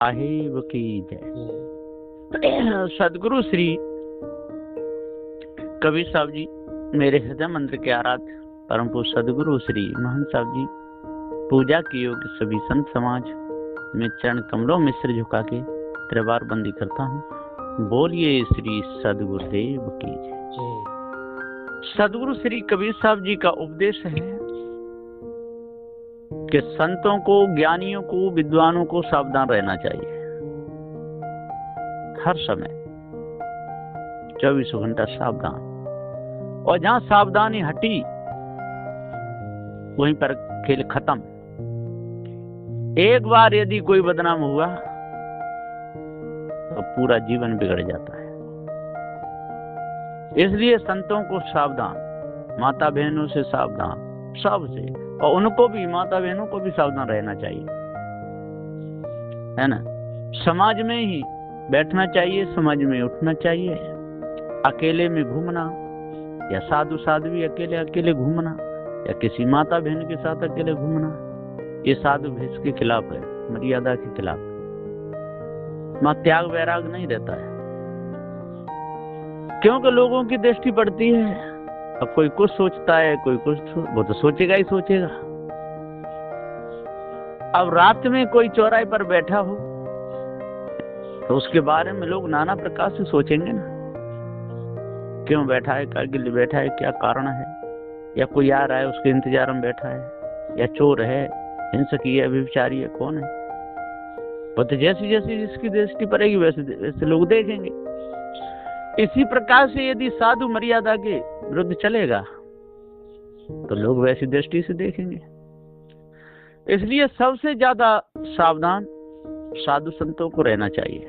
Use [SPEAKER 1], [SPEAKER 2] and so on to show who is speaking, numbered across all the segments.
[SPEAKER 1] साहिब की जय। सदगुरु श्री कबीर साहब जी मेरे हृदय मंदिर के आराध्य परम पूज्य सदगुरु श्री महंत साहब जी पूजा की योग्य सभी संत समाज में चरण कमलों में सिर झुका के त्रिवार बंदी करता हूँ। बोलिए श्री सदगुरुदेव की जय। सदगुरु श्री कबीर साहब जी का उपदेश है कि संतों को, ज्ञानियों को, विद्वानों को सावधान रहना चाहिए। हर समय 24 घंटा सावधान, और जहां सावधानी हटी वहीं पर खेल खत्म। एक बार यदि कोई बदनाम हुआ तो पूरा जीवन बिगड़ जाता है। इसलिए संतों को सावधान, माता बहनों से सावधान, सबसे, और उनको भी, माता बहनों को भी सावधान रहना चाहिए, है ना। समाज में ही बैठना चाहिए, समाज में उठना चाहिए। अकेले में घूमना या साधु साध्वी अकेले अकेले घूमना या किसी माता बहन के साथ अकेले घूमना, ये साधु भेष के खिलाफ है, मर्यादा के खिलाफ। मां त्याग वैराग नहीं रहता है, क्योंकि लोगों की दृष्टि पड़ती है। अब कोई कुछ सोचता है, कोई कुछ, वो तो सोचेगा ही सोचेगा। अब रात में कोई चौराहे पर बैठा हो तो उसके बारे में लोग नाना प्रकार से सोचेंगे ना। क्यों बैठा है, क्या के लिए बैठा है, क्या कारण है, या कोई आ रहा है उसके इंतजार में बैठा है, या चोर है, हिंसकी है, व्यभिचारी है, कौन है। वो तो जैसी जैसी जिसकी दृष्टि पड़ेगी वैसे वैसे लोग देखेंगे। इसी प्रकार से यदि साधु मर्यादा के विरुद्ध चलेगा तो लोग वैसी दृष्टि से देखेंगे। इसलिए सबसे ज्यादा सावधान साधु संतों को रहना चाहिए।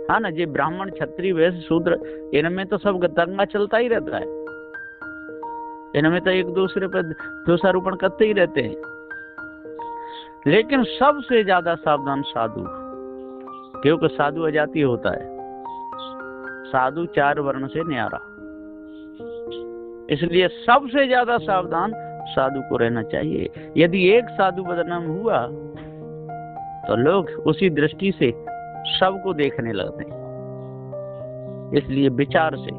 [SPEAKER 1] हाँ ना, ये ब्राह्मण, क्षत्रिय, वैश्य, शूद्र, इनमें तो सब दंगा चलता ही रहता है। इनमें तो एक दूसरे पर दोषारोपण करते ही रहते हैं। लेकिन सबसे ज्यादा सावधान साधु, क्योंकि साधु अजातीय होता है। साधु 4 वर्ण से न्यारा, इसलिए सबसे ज्यादा सावधान साधु को रहना चाहिए। यदि एक साधु बदनाम हुआ तो लोग उसी दृष्टि से सबको देखने लगते हैं। इसलिए विचार से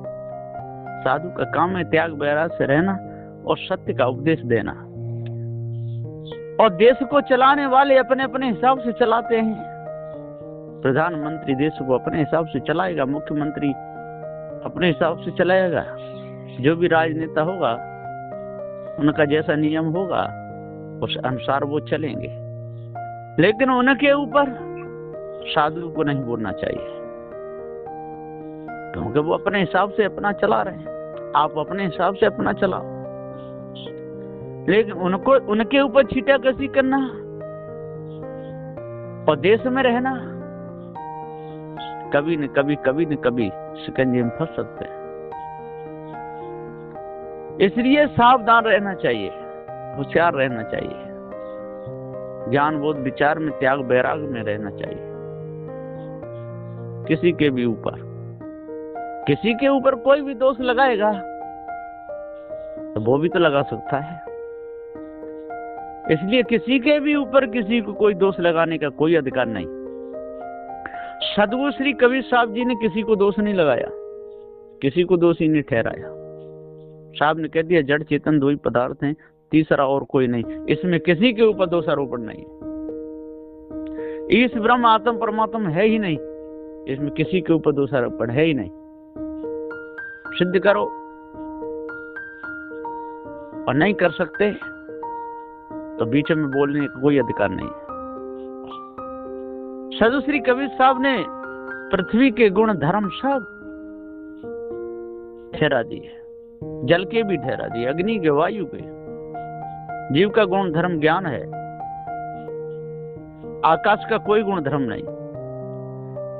[SPEAKER 1] साधु का काम है त्याग वैराग से रहना और सत्य का उपदेश देना। और देश को चलाने वाले अपने अपने हिसाब से चलाते हैं। प्रधानमंत्री देश को अपने हिसाब से चलाएगा, मुख्यमंत्री अपने हिसाब से चलाएगा, जो भी राजनेता होगा उनका जैसा नियम होगा उस अनुसार वो चलेंगे। लेकिन उनके ऊपर साधु को नहीं बोलना चाहिए, क्योंकि वो अपने हिसाब से अपना चला रहे हैं। आप अपने हिसाब से अपना चलाओ, लेकिन उनको उनके ऊपर छींटाकशी करना और देश में रहना, कभी न कभी शिकंजे में फंस सकते हैं। इसलिए सावधान रहना चाहिए, होशियार रहना चाहिए, ज्ञान बोध विचार में त्याग वैराग में रहना चाहिए। किसी के ऊपर कोई भी दोष लगाएगा तो वो भी तो लगा सकता है। इसलिए किसी के भी ऊपर किसी को कोई दोष लगाने का कोई अधिकार नहीं। सदगुरु श्री कबीर साहब जी ने किसी को दोष नहीं लगाया, किसी को दोषी नहीं ठहराया। साहब ने कह दिया जड़ चेतन 2 ही पदार्थ हैं, तीसरा और कोई नहीं। इसमें किसी के ऊपर दोषारोपण नहीं है। ईश ब्रह्म आत्म परमात्मा है ही नहीं, इसमें किसी के ऊपर दोषारोपण है ही नहीं। सिद्ध करो, और नहीं कर सकते तो बीच में बोलने का कोई अधिकार नहीं है। सदगुरु श्री कबीर साहब ने पृथ्वी के गुण धर्म सब ठहरा दिए, जल के भी ठहरा दिए, अग्नि के, वायु के। जीव का गुण धर्म ज्ञान है, आकाश का कोई गुण धर्म नहीं।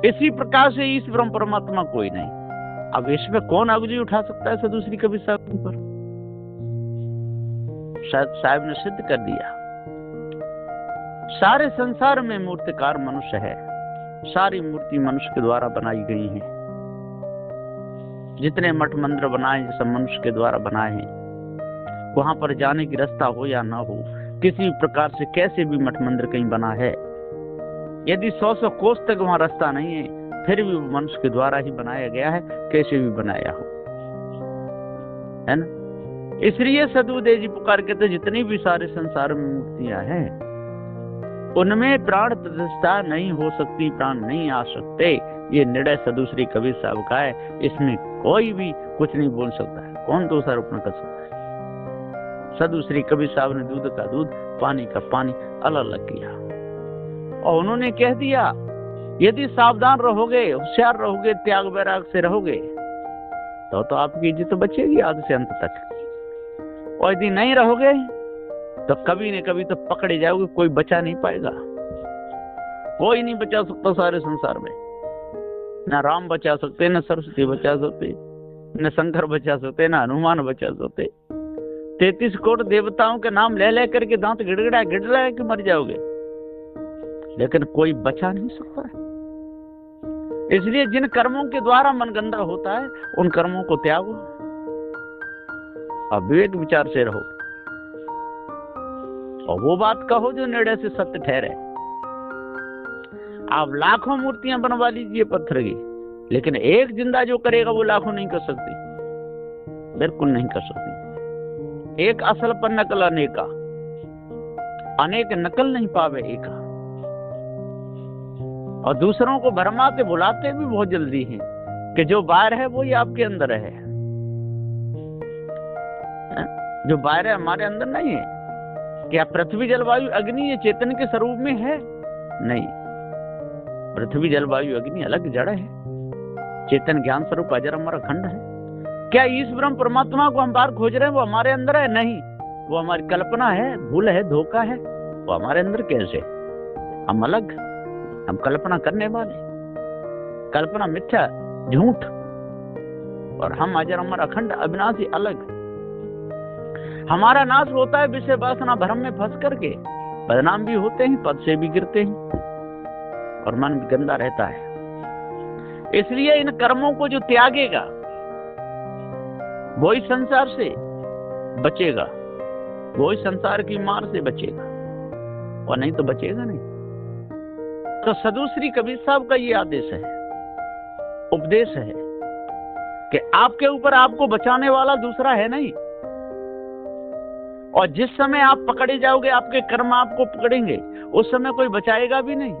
[SPEAKER 1] इसी प्रकार से ईश ब्रह्म परमात्मा कोई नहीं। अब इसमें कौन अगुजी उठा सकता है सदगुरु श्री कबीर साहब के ऊपर? साहब ने सिद्ध कर दिया। सारे संसार में मूर्तिकार मनुष्य है, सारी मूर्ति मनुष्य के द्वारा बनाई गई है। जितने मठ मंदिर बनाए हैं सब मनुष्य के द्वारा बनाए हैं। वहां पर जाने की रास्ता हो या ना हो, किसी प्रकार से कैसे भी मठ मंदिर कहीं बना है यदि 100 कोस तक वहां रास्ता नहीं है, फिर भी वो मनुष्य के द्वारा ही बनाया गया है, कैसे भी बनाया हो, है ना। इसलिए सदुदेव जी पुकार के तो जितनी भी सारे संसार में मूर्तियां हैं, उनमें प्राण प्रतिष्ठा नहीं हो सकती, प्राण नहीं आ सकते। ये निर्णय सदुश्री कबीर साहब का है, इसमें कोई भी कुछ नहीं बोल सकता है, कौन दोषारोपण कर सकता है। सदुश्री कबीर साहब ने दूध का दूध, पानी का पानी अलग अलग किया, और उन्होंने कह दिया यदि सावधान रहोगे, होशियार रहोगे, त्याग वैराग से रहोगे, तो आपकी इज्जत बचेगी आदि से अंत तक। और यदि नहीं रहोगे तो कभी न कभी तो पकड़े जाओगे, कोई बचा नहीं पाएगा, कोई नहीं बचा सकता सारे संसार में। न राम बचा सकते, न सरस्वती बचा सकते, न शंकर बचा सकते, न हनुमान बचा सकते। 33 करोड़ देवताओं के नाम ले ले करके दांत गिड़गिड़ा गिड़गिड़ा के मर जाओगे, लेकिन कोई बचा नहीं सकता है। इसलिए जिन कर्मों के द्वारा मन गंदा होता है, उन कर्मों को त्यागो और विवेक विचार से रहो, और वो बात कहो जो निर्णय से सत्य ठहरे। आप लाखों मूर्तियां बनवा लीजिए पत्थर की, लेकिन एक जिंदा जो करेगा वो लाखों नहीं कर सकती, बिल्कुल नहीं कर सकती। एक असल पर नकल अनेका, अनेक नकल नहीं पावे एका। और दूसरों को भरमाते बुलाते भी बहुत जल्दी हैं कि जो बाहर है वो ही आपके अंदर है। जो बाहर है हमारे अंदर नहीं है। क्या पृथ्वी जलवायु अग्नि ये चेतन के स्वरूप में है? नहीं, पृथ्वी जलवायु अग्नि अलग जड़ है, चेतन ज्ञान स्वरूप अजर अमर अखंड है। क्या ईश ब्रह्म परमात्मा को हम बाहर खोज रहे हैं, वो हमारे अंदर है? नहीं, वो हमारी कल्पना है, भूल है, धोखा है। वो हमारे अंदर कैसे? हम अलग, हम कल्पना करने वाले, कल्पना मिथ्या, झूठ, और हम अजर अमर अखंड अविनाशी अलग। हमारा नाश होता है विषय वासना भ्रम में फंस करके, बदनाम भी होते हैं, पद से भी गिरते हैं, और मन भी गंदा रहता है। इसलिए इन कर्मों को जो त्यागेगा वही संसार से बचेगा, वही संसार की मार से बचेगा, और नहीं तो बचेगा नहीं। तो सदुश्री कबीर साहब का ये आदेश है, उपदेश है कि आपके ऊपर आपको बचाने वाला दूसरा है नहीं। और जिस समय आप पकड़े जाओगे, आपके कर्म आपको पकड़ेंगे, उस समय कोई बचाएगा भी नहीं।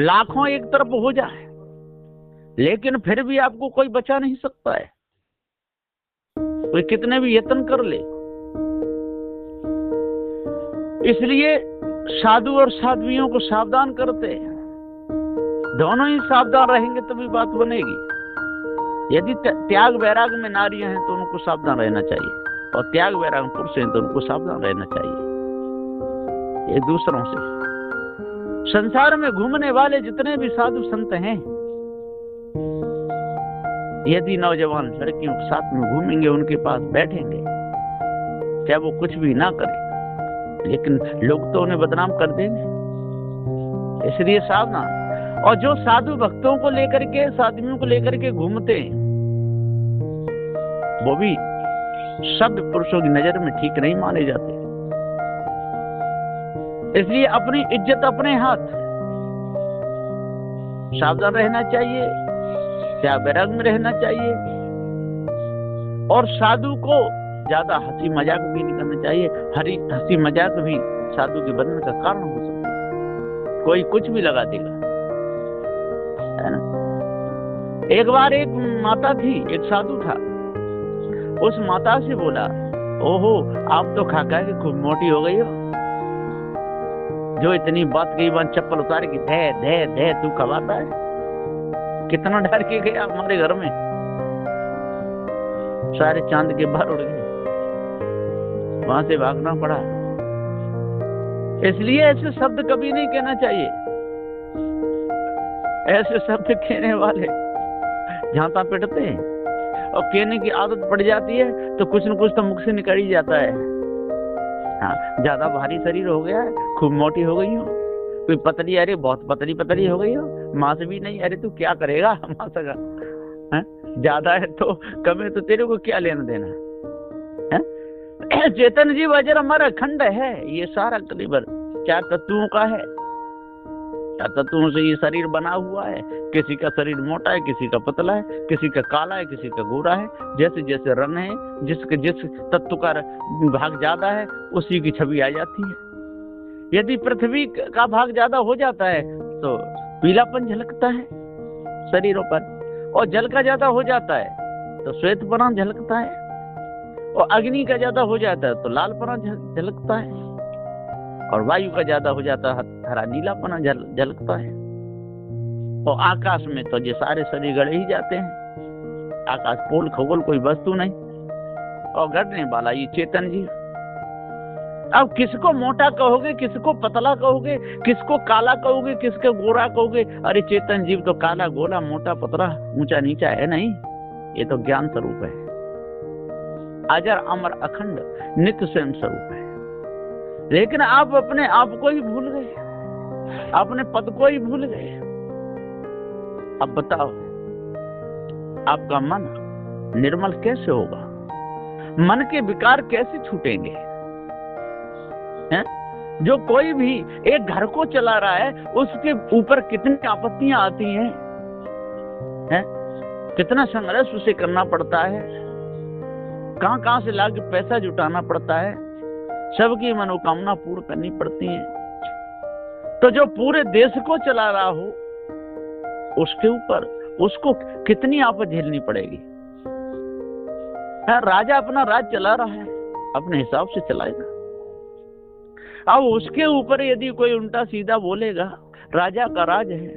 [SPEAKER 1] लाखों एक तरफ हो जाए, लेकिन फिर भी आपको कोई बचा नहीं सकता है, कोई कितने भी यत्न कर ले। इसलिए साधु और साध्वियों को सावधान करते हैं, दोनों ही सावधान रहेंगे तभी बात बनेगी। यदि त्याग वैराग में नारियां हैं तो उनको सावधान रहना चाहिए, और त्याग वैराग में पुरुष हैं तो उनको सावधान रहना चाहिए। ये दूसरों से संसार में घूमने वाले जितने भी साधु संत हैं, यदि नौजवान लड़कियों के साथ में घूमेंगे, उनके पास बैठेंगे, चाहे वो कुछ भी ना करे, लेकिन लोग तो उन्हें बदनाम कर देंगे। इसलिए सावधान। और जो साधु भक्तों को लेकर के, साधुओं को लेकर के घूमते हैं, वो भी सब पुरुषों की नजर में ठीक नहीं माने जाते। इसलिए अपनी इज्जत अपने हाथ, सावधान रहना चाहिए, त्याग वैराग में रहना चाहिए, और साधु को ज्यादा हंसी मजाक भी नहीं करना चाहिए। हंसी मजाक भी साधु के बंधन का कारण हो सकती है, कोई कुछ भी लगा देगा, है ना। एक बार एक माता थी, एक साधु था, उस माता से बोला, ओहो आप तो खा खा के खूब मोटी हो गई हो, जो इतनी बात कही बात चप्पल उतार के धे धे धे तू खवाता है। कितना डर के गया हमारे घर में, सारे चांद के बाहर उड़ गए, वहां से भागना पड़ा। इसलिए ऐसे शब्द कभी नहीं कहना चाहिए। ऐसे शब्द कहने वाले झांता पिटते हैं, और कहने की आदत पड़ जाती है तो कुछ न कुछ तो मुख से निकल ही जाता है। हाँ, ज्यादा भारी शरीर हो गया है, खूब मोटी हो गई हो, कोई पतली, अरे बहुत पतली पतली हो गई हो, मांस भी नहीं, अरे तू क्या करेगा मांस का, ज्यादा है तो कम है तो तेरे को क्या लेना देना है। चेतन जीव अजर अमर अखंड है, ये सारा कलिबर 4 तत्वों का है, तत्वों से ये शरीर बना हुआ है। किसी का शरीर मोटा है, किसी का पतला है, किसी का काला है, किसी का गोरा है। जैसे जैसे रंग है, जिस तत्व का भाग ज्यादा है उसी की छवि आ जाती है। यदि पृथ्वी का भाग ज्यादा हो जाता है तो पीलापन झलकता है शरीरों पर, और जल का ज्यादा हो जाता है तो श्वेतपना झलकता है, और अग्नि का ज्यादा हो जाता है तो लालपना झलकता है, और वायु का ज्यादा हो जाता है हरा नीलापना झलकता है। और आकाश में तो ये सारे शरीर गड़े ही जाते हैं। आकाश पोल खगोल कोई वस्तु नहीं, और गड़ने वाला ये चेतन जीव। अब किसको मोटा कहोगे, किसको पतला कहोगे, किसको काला कहोगे, किसको गोरा कहोगे? अरे चेतन जीव तो काला गोला मोटा पतला ऊंचा नीचा है नहीं, ये तो ज्ञान स्वरूप है, अजर अमर अखंड नित्य स्वयं स्वरूप है। लेकिन आप अपने आप को ही भूल गए, अपने पद को ही भूल गए। अब बताओ, आपका मन निर्मल कैसे होगा? मन के विकार कैसे छूटेंगे? हैं? जो कोई भी एक घर को चला रहा है उसके ऊपर कितनी आपत्तियां आती हैं, कितना संघर्ष उसे करना पड़ता है, कहां से लाके पैसा जुटाना पड़ता है, सबकी मनोकामना पूर्ण करनी पड़ती है। तो जो पूरे देश को चला रहा हो उसके ऊपर उसको कितनी आफत झेलनी पड़ेगी। राजा अपना राज चला रहा है, अपने हिसाब से चलाएगा। अब उसके ऊपर यदि कोई उल्टा सीधा बोलेगा, राजा का राज है,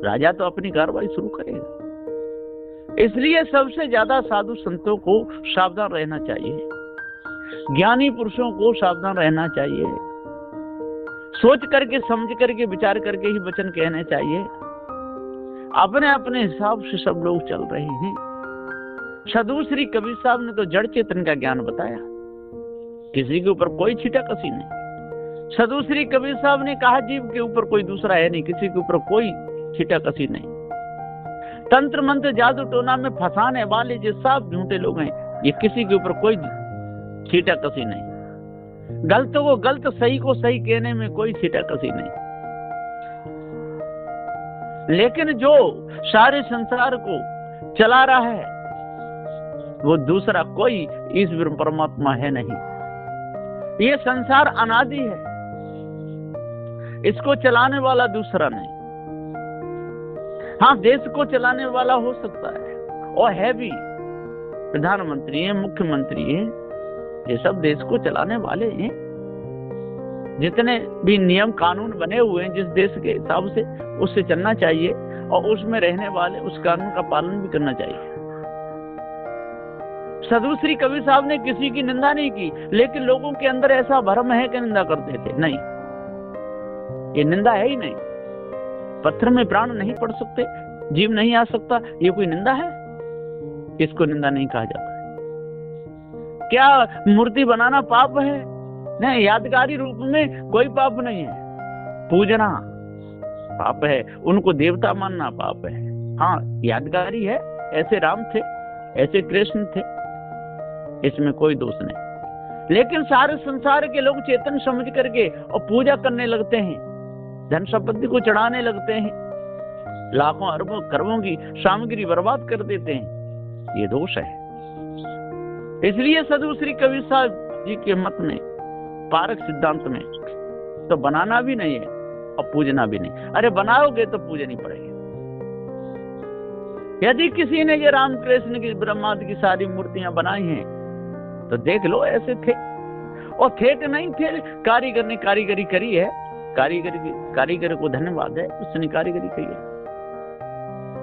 [SPEAKER 1] राजा तो अपनी कार्रवाई शुरू करेगा। इसलिए सबसे ज्यादा साधु संतों को सावधान रहना चाहिए, ज्ञानी पुरुषों को सावधान रहना चाहिए, सोच करके समझ करके विचार करके ही वचन कहने चाहिए। अपने अपने हिसाब से सब लोग चल रहे हैं। साधु श्री कबीर साहब ने तो जड़ चेतन का ज्ञान बताया, किसी के ऊपर कोई छीटा कसी नहीं। साधु श्री कबीर साहब ने कहा जीव के ऊपर कोई दूसरा है नहीं, किसी के ऊपर कोई छीटा कसी नहीं। तंत्र मंत्र जादू टोना में फंसाने वाले जो सब झूठे लोग हैं, ये किसी के ऊपर कोई छीटा कसी नहीं। गलत को गलत, सही को सही कहने में कोई छीटा कसी नहीं। लेकिन जो सारे संसार को चला रहा है वो दूसरा कोई ईश्वर परमात्मा है नहीं। ये संसार अनादि है, इसको चलाने वाला दूसरा नहीं। हाँ, देश को चलाने वाला हो सकता है, और है भी, प्रधानमंत्री है, मुख्यमंत्री है, ये सब देश को चलाने वाले हैं। जितने भी नियम कानून बने हुए हैं जिस देश के हिसाब से, उससे चलना चाहिए, और उसमें रहने वाले उस कानून का पालन भी करना चाहिए। साधु श्री कबीर साहब ने किसी की निंदा नहीं की, लेकिन लोगों के अंदर ऐसा भ्रम है कि निंदा करते थे। नहीं, ये निंदा है ही नहीं। पत्थर में प्राण नहीं पड़ सकते, जीव नहीं आ सकता, ये कोई निंदा है? इसको निंदा नहीं कहा जाता। क्या मूर्ति बनाना पाप है? नहीं, यादगारी रूप में कोई पाप नहीं है। पूजना पाप है, उनको देवता मानना पाप है। हाँ, यादगारी है, ऐसे राम थे, ऐसे कृष्ण थे, इसमें कोई दोष नहीं। लेकिन सारे संसार के लोग चेतन समझ करके और पूजा करने लगते हैं, धन संपत्ति को चढ़ाने लगते हैं, लाखों अरबों करोड़ों की सामग्री बर्बाद कर देते हैं, ये दोष है। इसलिए साधु श्री कबीर साहब जी के मत में, पारक सिद्धांत में, तो बनाना भी नहीं है और पूजना भी नहीं। अरे बनाओगे तो पूजनी पड़ेगी। यदि किसी ने ये रामकृष्ण की, ब्रह्मादि की सारी मूर्तियां बनाई हैं तो देख लो, ऐसे थे, और थे कि नहीं थे, कारीगर ने कारीगरी करी है। कारीगर को धन्यवाद है, उसने कारीगरी की है।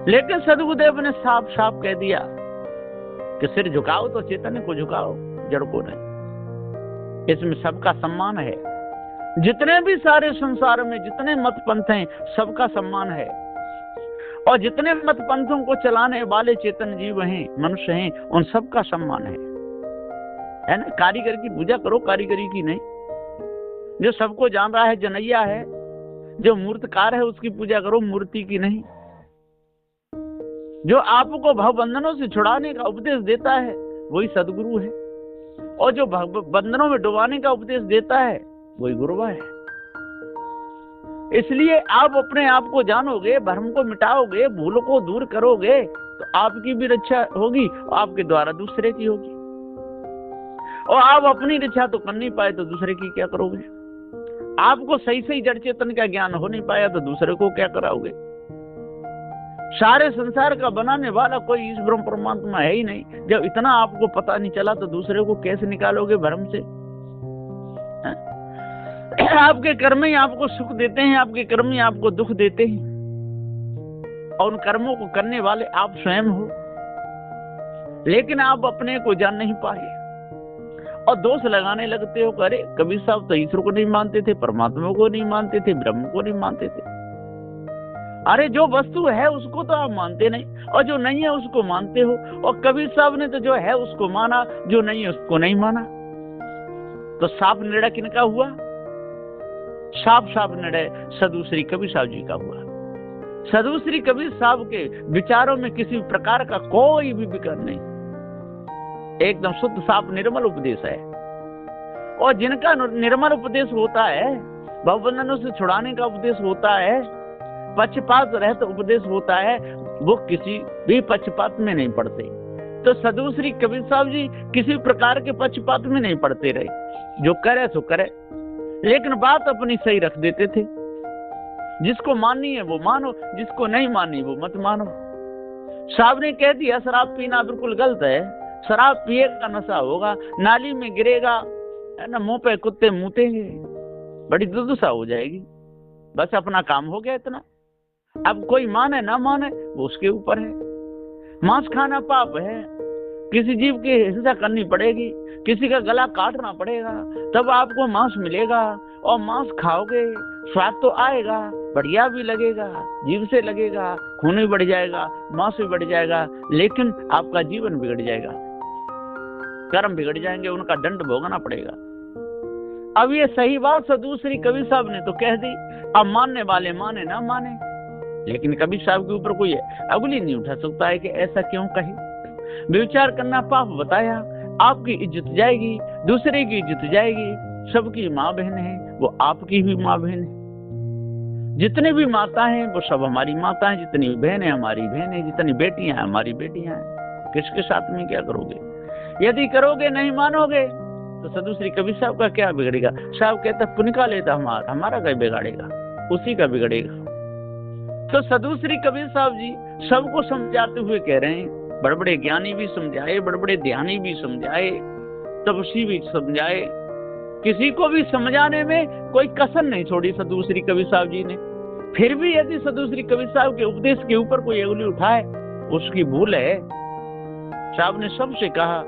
[SPEAKER 1] लेकिन सदगुरुदेव ने साफ साफ कह दिया कि सिर झुकाओ तो चेतन को झुकाओ, जड़ को नहीं। इसमें सबका सम्मान है। जितने भी सारे संसार में जितने मत पंथ हैं, सबका सम्मान है, और जितने मत पंथों को चलाने वाले चेतन जीव हैं, मनुष्य हैं, उन सबका सम्मान है ना। कारीगर की पूजा करो, कारीगरी की नहीं। जो सबको जान रहा है, जनैया है, जो मूर्तकार है, उसकी पूजा करो, मूर्ति की नहीं। जो आपको भवबंधनों से छुड़ाने का उपदेश देता है वही सदगुरु है, और जो बंधनों में डुबाने का उपदेश देता है वही गुरुवा है। इसलिए आप अपने आप को जानोगे, भ्रम को मिटाओगे, भूल को दूर करोगे, तो आपकी भी रक्षा होगी, आपके द्वारा दूसरे की होगी। और आप अपनी रक्षा तो कर नहीं पाए तो दूसरे की क्या करोगे? आपको सही सही जड़ चेतन का ज्ञान हो नहीं पाया तो दूसरे को क्या कराओगे? सारे संसार का बनाने वाला कोई इस ब्रह्म परमात्मा है ही नहीं। जब इतना आपको पता नहीं चला तो दूसरे को कैसे निकालोगे भ्रम से? आपके कर्म ही आपको सुख देते हैं, आपके कर्म ही आपको दुख देते हैं, और उन कर्मों को करने वाले आप स्वयं हो। लेकिन आप अपने को जान नहीं पाए और दोष लगाने लगते हो। अरे कबीर साहब तो ईश्वर को नहीं मानते थे, परमात्मा को नहीं मानते थे, ब्रह्म को नहीं मानते थे। अरे जो वस्तु है उसको तो आप मानते नहीं, और जो नहीं है उसको मानते हो। और कबीर साहब ने तो जो है उसको माना, जो नहीं है उसको नहीं माना। तो साफ निर्णय किनका हुआ? साफ साफ निर्णय साधु श्री कबीर साहब जी का हुआ। साधु श्री कबीर साहब के विचारों में किसी प्रकार का कोई भी विकार नहीं, एकदम शुद्ध साफ निर्मल उपदेश है। और जिनका निर्मल उपदेश होता है, भवबंधनों से छुड़ाने का उपदेश होता है, पक्षपात रहित उपदेश होता है, वो किसी भी पक्षपात में नहीं पड़ते। तो साधु श्री कबीर साहब जी किसी प्रकार के पक्षपात में नहीं पड़ते रहे। जो करे सो करे, लेकिन बात अपनी सही रख देते थे। जिसको माननी है वो मानो, जिसको नहीं माननी वो मत मानो। साहब ने कह दिया शराब पीना बिल्कुल गलत है, शराब पिएगा नशा होगा, नाली में गिरेगा, है ना, मुंह पे कुत्ते मूतेंगे, बड़ी दुर्दशा हो जाएगी। बस अपना काम हो गया इतना। अब कोई माने ना माने वो उसके ऊपर है। मांस खाना पाप है, किसी जीव की हिंसा करनी पड़ेगी, किसी का गला काटना पड़ेगा, तब आपको मांस मिलेगा। और मांस खाओगे, स्वाद तो आएगा, बढ़िया भी लगेगा, जीव से लगेगा, खून भी बढ़ जाएगा, मांस भी बढ़ जाएगा, लेकिन आपका जीवन बिगड़ जाएगा, कर्म बिगड़ जाएंगे, उनका दंड भोगना पड़ेगा। अब ये सही बात साधु श्री कबीर साहब ने तो कह दी। अब मानने वाले माने ना माने, लेकिन कबीर साहब के ऊपर कोई अगली नहीं उठा सकता है कि ऐसा क्यों कहे। विचार करना पाप बताया, आपकी इज्जत जाएगी, दूसरे की इज्जत जाएगी। सबकी माँ बहन है, वो आपकी भी माँ बहन है। जितनी भी माता हैं वो सब हमारी माता हैं, जितनी बहन है हमारी बहन है, जितनी बेटियां हैं हमारी बेटियां हैं। किसके साथ में क्या करोगे? यदि करोगे नहीं मानोगे तो साधु श्री कबीर साहब का क्या बिगड़ेगा? साहब कहता पुण्य का लेता हमारा क्या बिगाड़ेगा? उसी का बिगड़ेगा। तो साधु श्री कबीर साहब जी सबको समझाते हुए कह रहे हैं, बड़े बड़े ज्ञानी भी समझाए, बड़े बड़े ध्यानी भी समझाए, तपस्वी भी समझाए, किसी को भी समझाने में कोई कसर नहीं छोड़ी साधु श्री कबीर साहब जी ने। फिर भी यदि साधु श्री कबीर साहब के उपदेश के ऊपर कोई उंगली उठाए उसकी भूल है। साहब ने सबसे कहा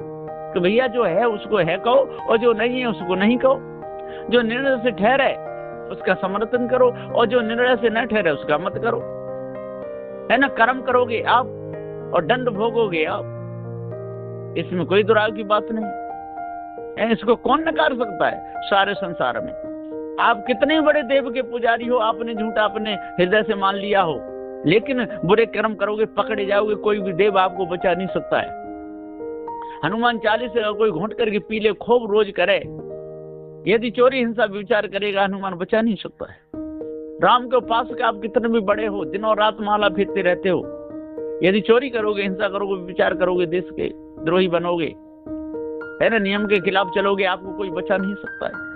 [SPEAKER 1] कि भैया जो है उसको है कहो, और जो नहीं है उसको नहीं कहो। जो निर्णय से ठहरे उसका समर्थन करो, और जो निर्णय से न ठहरे उसका मत करो। है ना, कर्म करोगे आप और दंड भोगोगे आप, इसमें कोई दुराव की बात नहीं। इसको कौन नकार सकता है सारे संसार में? आप कितने बड़े देव के पुजारी हो, आपने झूठा अपने हृदय से मान लिया हो, लेकिन बुरे कर्म करोगे पकड़े जाओगे, कोई भी देव आपको बचा नहीं सकता है। हनुमान 40 कोई घोंट करके पी ले, खूब रोज करे, यदि चोरी हिंसा विचार करेगा हनुमान बचा नहीं सकता है। राम के पास के आप कितने भी बड़े हो, दिनों रात माला फेरते रहते हो, यदि चोरी करोगे, हिंसा करोगे, विचार करोगे, देश के द्रोही बनोगे, है ना, नियम के खिलाफ चलोगे, आपको कोई बचा नहीं सकता है।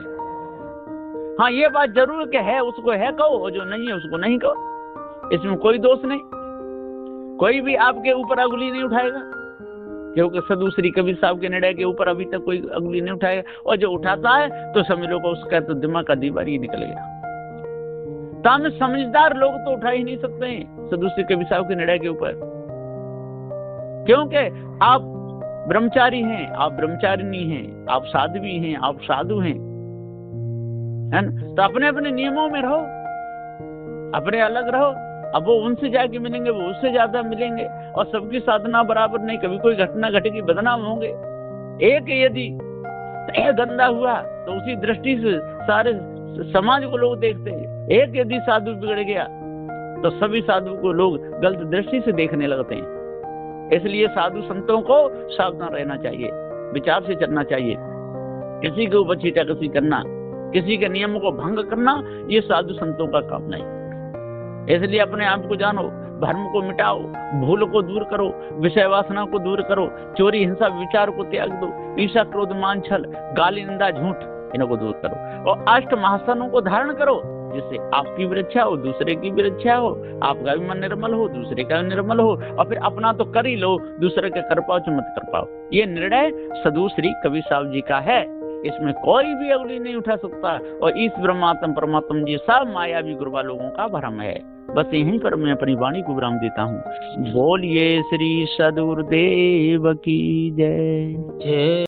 [SPEAKER 1] हाँ, ये बात जरूर कि है उसको है कहो, और जो नहीं है उसको नहीं कहो। इसमें कोई दोष नहीं, कोई भी आपके ऊपर अंगुली नहीं उठाएगा, क्योंकि साधु श्री कबीर साहब के निर्णय के ऊपर अभी तक कोई अंगुली नहीं उठाएगा। और जो उठाता है तो समझ लो उसका तो दिमाग का दीवार ही निकल गया। तामे समझदार लोग तो उठा ही नहीं सकते हैं साधु श्री कबीर साहब के निर्णय के ऊपर, क्योंकि आप ब्रह्मचारी हैं, आप ब्रह्मचारिणी हैं, आप साध्वी हैं, आप साधु हैं, है ना। तो अपने अपने नियमों में रहो, अपने अलग रहो। अब वो उनसे जाके मिलेंगे, वो उससे ज्यादा मिलेंगे, और सबकी साधना बराबर नहीं, कभी कोई घटना घटेगी, बदनाम होंगे। एक यदि गंदा हुआ तो उसी दृष्टि से सारे समाज को लोग देखते हैं। एक यदि साधु बिगड़ गया तो सभी साधु को लोग गलत दृष्टि से देखने लगते हैं। इसलिए साधु संतों को सावधान रहना चाहिए, विचार से चलना चाहिए, किसी के ऊपर छींटाकशी करना किसी के नियम को भंग करना ये साधु संतों का काम नहीं। इसलिए अपने आप को जानो, धर्म को मिटाओ, भूल को दूर करो, विषय वासना को दूर करो, चोरी हिंसा विचार को त्याग दो, ईर्ष्या क्रोध मान छल गाली निंदा झूठ इनको दूर करो और अष्ट महासनों को धारण करो, जिससे आपकी भी रक्षा हो, दूसरे की भी रक्षा हो, आपका भी मन निर्मल हो, दूसरे का भी निर्मल हो, और फिर अपना तो कर ही लो, दूसरे का कर पाओ मत कर पाओ। ये निर्णय साधु श्री कबीर साहब जी का है, इसमें कोई भी अगली नहीं उठा सकता। और इस ब्रह्मात्म परमात्म जी सब मायावी गुरुवा लोगों का भ्रम है। बस यहीं पर मैं अपनी वाणी को विराम देता हूँ। बोलिए श्री सद्गुरुदेव की जय।